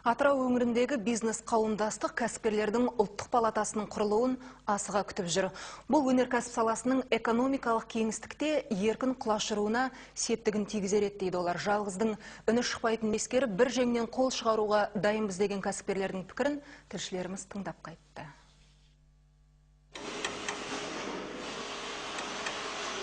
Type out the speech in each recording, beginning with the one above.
Атырау өңіріндегі бизнес қауымдастық кәсіпкерлердің ұлттық палатасының құрылуын асыға күтіп жүр. Бұл өнеркәсіп саласының экономикалық кеңістікте еркін құлаш ұруына септігін тигізер еді дейді олар. Жалғыздың үні шықпайтынын ескеріп, бір жеңнен қол шығаруға дайынбыз деген кәсіпкерлердің пікірін тілшілеріміз тыңдап қайтты.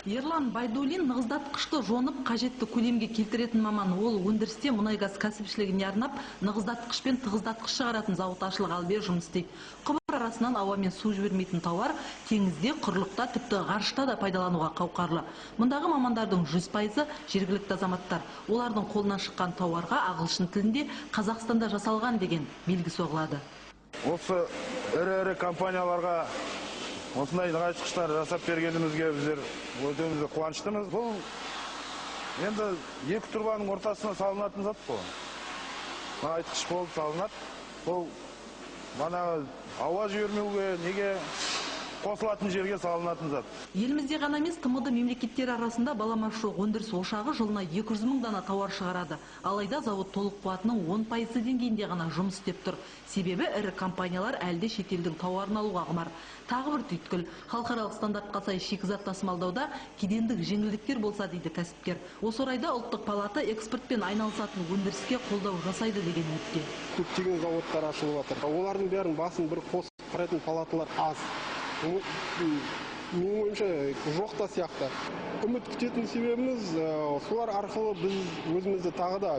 Ерлан Байдулин нығыздатқышты жонып қажетті көлемге келтіретін маман. Ол өндірісте мұнай-газ кәсіпшілігіне арнап нығыздатқыш пен тығыздатқыш шығаратын зауыт ашылғалы албер жұмыс істейді. Құбыр арасынан ауа мен су жібермейтін тауар теңізде, құрлықта, тіпті ғарышта да пайдалануға қауқарлы. Мұндағы мамандардың 100% жергілікті азаматтар. Олардың қолынан шыққан тауарға ағылшын тілінде Қазақстанда жасалған деген белгі соғылады. Осы ірі компанияларға осындай нығайтқыштар жасап бергенімізге біздер өте қуаныштымыз. Бұл енді екі турбаның ортасына салынатын зат бұл. Нығайтқыш болып салынады. Бұл манағы ауа жібермеуге, неге қосылатын жерге салынатын зат. Елімізде ғана емес, тмд мемлекеттері арасында баламасы жоқ өндіріс ошағы жылына 200 мың дана тауар шығарады. Алайда зауыт толық қуатының 10% деңгейінде ғана жұмыс істеп тұр. Себебі ірі компаниялар әлде шетелдің тауарын алуға құмар. Тағы бір түйткіл, халықаралық стандартқа сай шикізат тасымалдауда кедендік жеңілдіктер болса дейді кәсіпкер. Осы орайда ұлттық палата экспортпен айналысатын өндіріске қолдау жасайды деген үмітте. Көптеген зауыттар ашылып жатыр. Олардың бәрін басын бір қосып қарайтын палаталар аз. Менің ойымша жоқ та сияқты. Үміт күтетін себебіміз солар арқылы біз өзімізді тағы да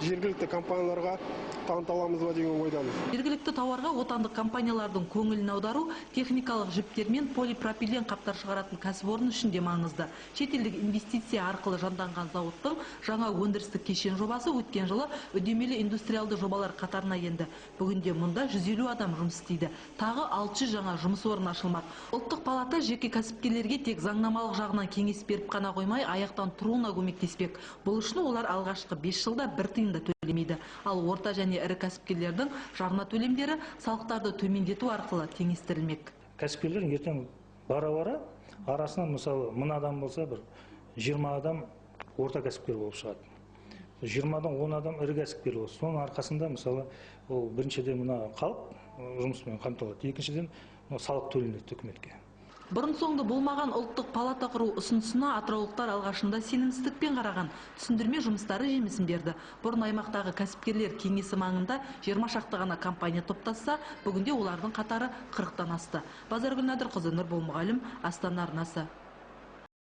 жергілікті компанияларға таныта аламыз ба деген ойдамыз. Жергілікті тауарға отандық компаниялардың көңілін аудару техникалық жіптер мен полипропилен қаптар шығаратын кәсіпорын үшін де маңызды. Шетелдік инвестиция арқылы жанданған зауыттың жаңа өндірістік кешен жобасы өткен жылы үдемелі индустриалды жобалар қатарына енді. Бүгінде мұнда 150 адам жұмыс істейді. Тағы 600 жаңа жұмыс орны ашылмақ. Ұлттық палата жеке кәсіпкерлерге тек заңнамалық жағынан кеңес беріп қана қоймай, аяқтан тұруына көмектеспек. Бұл үшін олар алғашқы 5 жылда бір тиын да төлемейді. Ал орта және ірі кәсіпкерлердің жарна төлемдері салықтарды төмендету арқылы теңестірілмек. Кәсіпкерлер ертең бара-бара арасынан мысалы 1000 адам болса, бір 20 адам орта кәсіпкер болып шығады. 20-дан 10 адам ірі кәсіпкер болады. Соның арқасында мысалы ол біріншіден мына халық жұмыспен қамтылады. Екіншіден салық төленеді үкіметке. Бұрын соңды болмаған ұлттық палата құру ұсынысына атыраулықтар алғашында сенімсіздікпен қараған. Түсіндірме жұмыстары жемісін берді. Бұрын аймақтағы кәсіпкерлер кеңесі маңында 20 шақты ғана компания топтасса, бүгінде олардың қатары 40-тан асты. Базаргүл Нәдірқызы, Нұрбол Мұғалім, Астана арнасы.